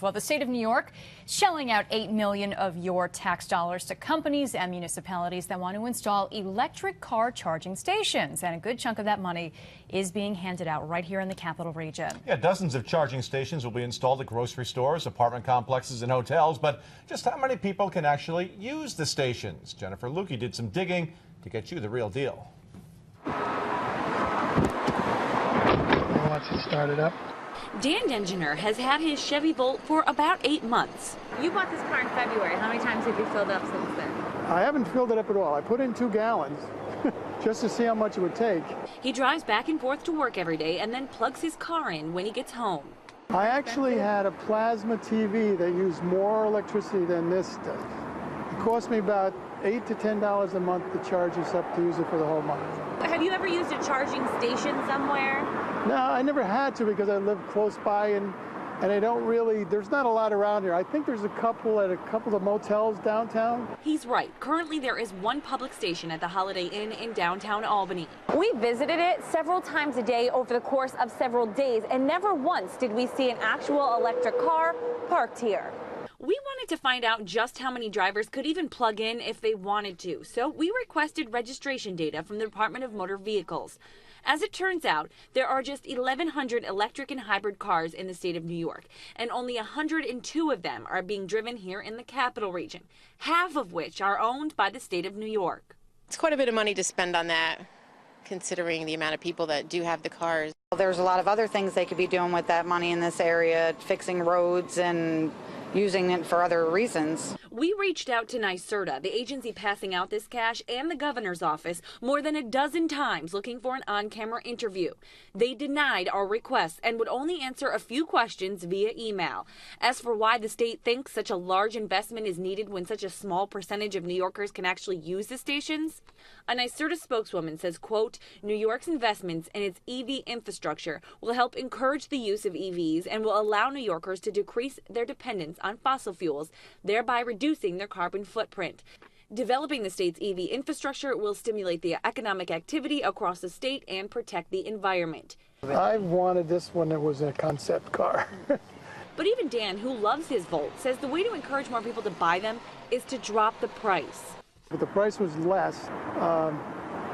Well, the state of New York shelling out $8 million of your tax dollars to companies and municipalities that want to install electric car charging stations. And a good chunk of that money is being handed out right here in the capital region. Yeah, dozens of charging stations will be installed at grocery stores, apartment complexes, and hotels. But just how many people can actually use the stations? Jennifer Lukey did some digging to get you the real deal. Once it started up. Dan Dengener has had his Chevy Volt for about 8 months. You bought this car in February. How many times have you filled up since then? I haven't filled it up at all. I put in 2 gallons just to see how much it would take. He drives back and forth to work every day and then plugs his car in when he gets home. I actually had a plasma TV that used more electricity than this does. It cost me about $8 to $10 a month to charge this up to use it for the whole month. Have you ever used a charging station somewhere? No, I never had to because I live close by and I don't really, there's not a lot around here. I think there's a couple at a couple of motels downtown. He's right. Currently, there is one public station at the Holiday Inn in downtown Albany. We visited it several times a day over the course of several days, and never once did we see an actual electric car parked here. We wanted to find out just how many drivers could even plug in if they wanted to, so we requested registration data from the Department of Motor Vehicles. As it turns out, there are just 1,100 electric and hybrid cars in the state of New York, and only 102 of them are being driven here in the capital region, half of which are owned by the state of New York. It's quite a bit of money to spend on that, considering the amount of people that do have the cars. There's a lot of other things they could be doing with that money in this area, fixing roads and using it for other reasons. We reached out to NYSERDA, the agency passing out this cash, and the governor's office more than a dozen times looking for an on-camera interview. They denied our requests and would only answer a few questions via email. As for why the state thinks such a large investment is needed when such a small percentage of New Yorkers can actually use the stations, a NYSERDA spokeswoman says, quote, New York's investments in its EV infrastructure will help encourage the use of EVs and will allow New Yorkers to decrease their dependence on fossil fuels, thereby reducing their carbon footprint. Developing the state's EV infrastructure will stimulate the economic activity across the state and protect the environment. I wanted this when it was a concept car. But even Dan, who loves his Volt, says the way to encourage more people to buy them is to drop the price. If the price was less,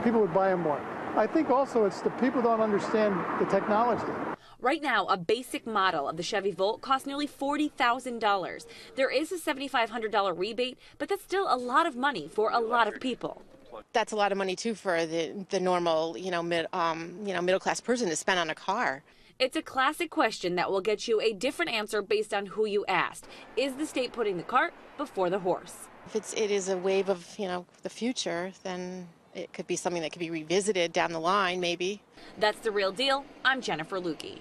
people would buy them more. I think also it's the people don't understand the technology. Right now, a basic model of the Chevy Volt costs nearly $40,000. There is a $7,500 rebate, but that's still a lot of money for a lot of people. That's a lot of money too for the normal, middle-class person to spend on a car. It's a classic question that will get you a different answer based on who you asked. Is the state putting the cart before the horse? If it is a wave of, the future, then it could be something that could be revisited down the line, maybe. That's The Real Deal. I'm Jennifer Lukey.